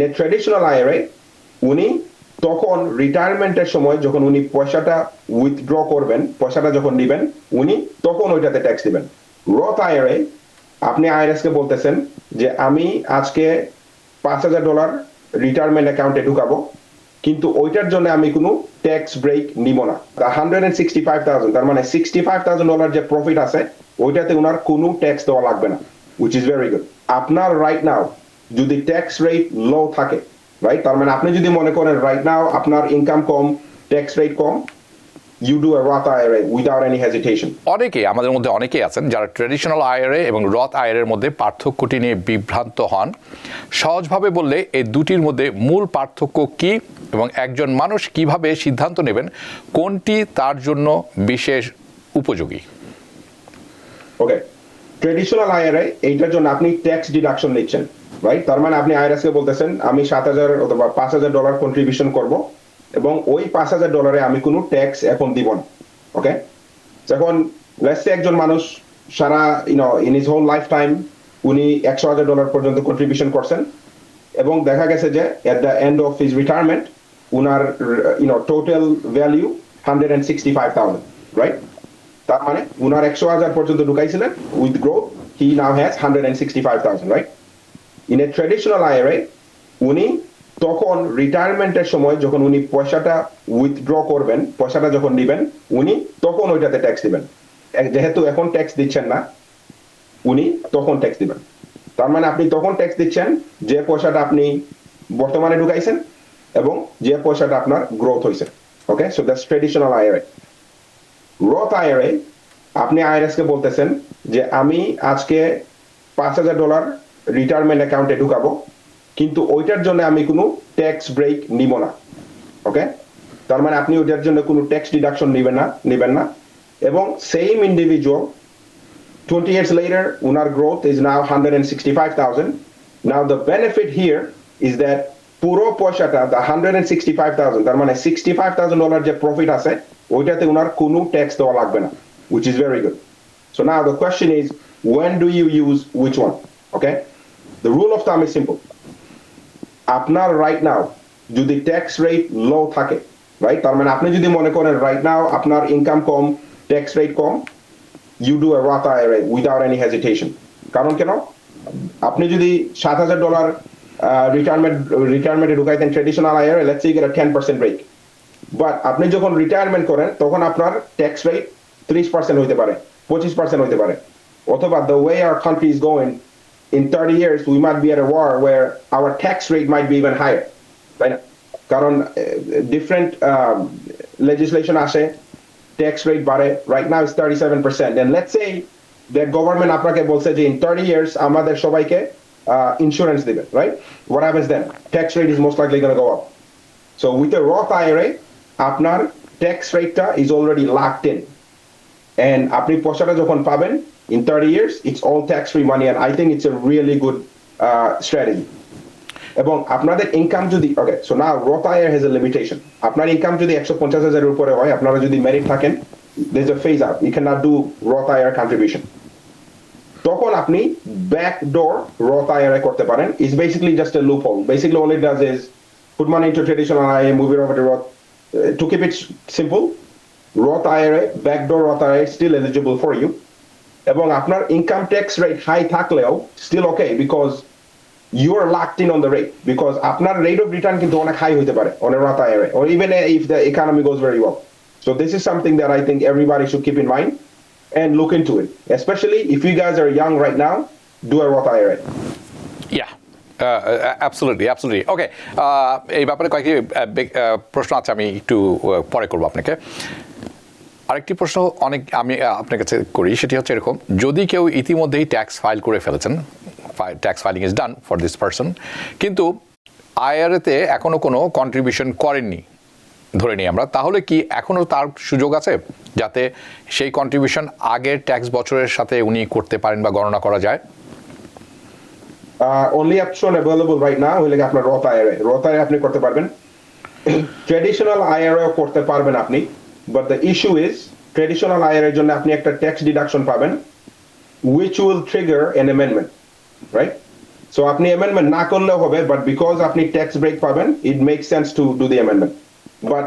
এ traditional IRA উনি তখন রিটায়ারমেন্টের সময় যখন উনি পয়সাটা উইথড্র করবেন, পয়সাটা যখন দিবেন, উনি তখন ওইটাতে ট্যাক্স দিবেন। রথ আইআরএ আপনি আইআরএস কে বলতেছেন যে আমি আজকে $5,000 রিটায়ারমেন্ট অ্যাকাউন্টে ঢুকাবো, কিন্তু ওইটার জন্য আমি কোনো ট্যাক্স ব্রেক নিব না। 165,000, তার মানে $65,000 যে প্রফিট আছে ওইটাতে ওনার কোনো ট্যাক্স দেওয়া লাগবে না, উইচ ইজ ভেরি গুড। আপনার রাইট নাও যদি ট্যাক্স রেট লো থাকে, রাইট, তার মানে আপনি যদি মনে করেন রাইট নাও আপনার income com, tax rate com, you do a Roth IRA without any hesitation. আমাদের মধ্যে অনেকেই আছেন যারা ট্র্যাডিশনাল আইআরএ এবং রথ আইআরএর মধ্যে পার্থক্যটি নিয়ে বিভ্রান্ত হন। সহজভাবে বললে এই দুটির মধ্যে মূল পার্থক্য কি এবং একজন মানুষ কিভাবে সিদ্ধান্ত নেবেন কোনটি তার জন্য বিশেষ উপযোগী? ওকে, ট্র্যাডিশনাল আইআরএ এইটার জন্য আপনি ট্যাক্স ডিডাকশন নিচ্ছেন, রাইট? তার মানে আপনি আইআরএস কে বলতেছেন আমি 7,000 অথবা $5,000 কন্ট্রিবিউশন করব এবং ওই $5,000 আমি কোনো ট্যাক্স এখন দিব না। ওকে, এখন লেটস সে একজন মানুষ সারা in his whole lifetime উনি $100,000 পর্যন্ত কন্ট্রিবিউশন করছেন এবং দেখা গেছে যে at the end of his retirement উনার টোটাল ভ্যালিউ 165,000, রাইট? তার মানে উনার 100,000 পর্যন্ত ঢুকাইছিলেন, with growth he now has 165,000, right? In a traditional IRA উনি তখন রিটায়ারমেন্টের সময় যখন উনি পয়সাটা উইথড্র করবেন, পয়সাটা যখন দিবেন, উনি তখন ওইটাতে ট্যাক্স দিবেন। যেহেতু এখন ট্যাক্স দিচ্ছেন না, উনি তখন ট্যাক্স দিবেন। তার মানে আপনি তখন ট্যাক্স দিচ্ছেন যে পয়সাটা আপনি বর্তমানে ঢুকাইছেন এবং যে পয়সাটা আপনার গ্রোথ হয়েছে। ওকে, সো দ্যাটস ট্র্যাডিশনাল আইআরএ। রথ আইআরএ আপনি আইআরএস কে বলতেছেন যে আমি আজকে $5,000 রিটায়ারমেন্ট অ্যাকাউন্টে ঢুকাবো, কিন্তু ওইটার জন্য আমি কোনো ট্যাক্স ব্রেক নিব না। ওকে, তার মানে আপনি ওইটার জন্য কোনো ট্যাক্স ডিডাকশন নেবেন না এবং সেম ইন্ডিভিজুয়াল 20 years later উনার growth is now 165,000. Now the benefit here is that পুরো পয়সাটা দ্য 165,000, তার মানে $65,000 যে প্রফিট আছে ওইটাতে উনার কোনো ট্যাক্স দেওয়া লাগবে না, which is very good. So now the question is, when do you use which one? Okay, the rule of thumb is simple. আপনার রাইট নাও যদি ট্যাক্স রেট লো থাকে, রাইট, তার মানে আপনি যদি মনে করেন রাইট নাও আপনার income com, tax rate com, you do a Roth IRA without any hesitation. কারণ কেন? আপনি যদি $7,000 রিটায়ারমেন্টে ঢুকাইতেন traditional IRA, let's say you get a 10% break, but আপনি যখন রিটায়ারমেন্ট করেন তখন আপনার ট্যাক্স রেট 30% হইতে পারে, 25% হইতে পারে, অথবা the way our country is going, in 30 years we might be at a war where our tax rate might be even higher, right? কারণ different legislation আসে, tax rate বাড়ে, right now it's 37%, and let's say the government আপনাকে বলছে যে in 30 years আমাদের সবাইকে insurance দিবে, right? What happens then? Tax rate is most likely going to go up. So with a Roth IRA আপনার tax rate is already locked in, and আপনি পয়সাটা যখন পাবেন in 30 years, it's all tax-free money, and I think it's a really good strategy. এবং আপনাদের income যদি, ওকে, so now রথ IRA has a limitation. আপনার ইনকাম যদি 150,000 এর উপরে হয়, আপনারা যদি মেরিট থাকেন, there is a phase out, you cannot do Roth IRA contribution. তখন আপনি backdoor Roth IRA করতে পারেন. It's basically just a loophole. Basically all it does is put money into traditional IRA, move it over to Roth. To keep it simple, Roth IRA, backdoor Roth IRA is still eligible for you. এবং আপনার income tax rate high থাকলেও still okay, because you are locked in on the rate, because আপনার rate of return কিন্তু অনেক high হতে পারে on a Roth IRA, or even if the economy goes very well. So this is something that I think everybody should keep in mind and look into it, especially if you guys are young right now. Do a Roth IRA. Yeah. Absolutely. Okay, এই ব্যাপারে কয়েকটি প্রশ্ন আছে, আমি একটু পরে করবো আপনাকে। আরেকটি প্রশ্ন আমি আপনার কাছে করি, সেটি হচ্ছে এরকম: যদি কেউ ইতিমধ্যেই ট্যাক্স ফাইল করে ফেলেছেন, tax filing is done for this person, কিন্তু আইআরএতে এখনো কোনো কন্ট্রিবিউশন করেননি ধরে নিই আমরা, তাহলে কি এখনো তার সুযোগ আছে যাতে সেই কন্ট্রিবিউশন আগের ট্যাক্স বছরের সাথে উনি করতে পারেন বা গণনা করা যায়? Only option available right now হইলে আপনার রথ আইআরএ। রথ আইআরএ আপনি করতে পারবেন, ট্র্যাডিশনাল আইআরএ করতে পারবেন আপনি, but the issue is traditional IRA এর জন্য আপনি একটা ট্যাক্স ডিডাকশন পাবেন which will trigger an amendment, right? So আপনি অ্যামেন্ডমেন্ট না করলেও হবে, বাট বিকজ আপনি ট্যাক্স ব্রেক পাবেন, it make sense to do the amendment. But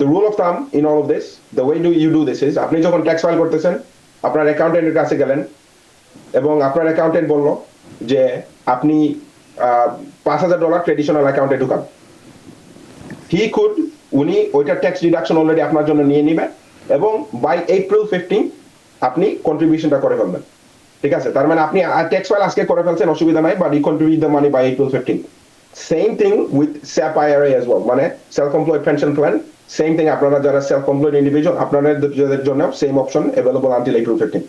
the rule of thumb in all of this, the way you do this is, আপনি যখন tax file করতেছেন, আপনার অ্যাকাউন্টেন্টের কাছে গেলেন এবং আপনার অ্যাকাউন্টেন্ট বলল যে আপনি $5,000 ট্রেডিশনাল অ্যাকাউন্টে ঢুকান। উনি ওইটা ট্যাক্স ডিডাকশন অলরেডি আপনার জন্য নিয়ে নিবে এবং বাই April 15 আপনি কন্ট্রিবিউশনটা করে ফেলবেন। ঠিক আছে, তার মানে আপনি ট্যাক্স ফাইল আজকে করে ফেলছেন, অসুবিধা নাই, but you contribute the money by April 15। Same thing with SEP IRA as well, মানে self employed pension plan, same thing আপনারা যারা সেলফ এমপ্লয়েড ইন্ডিভিজুয়াল, আপনাদের জন্য same option available until April 15।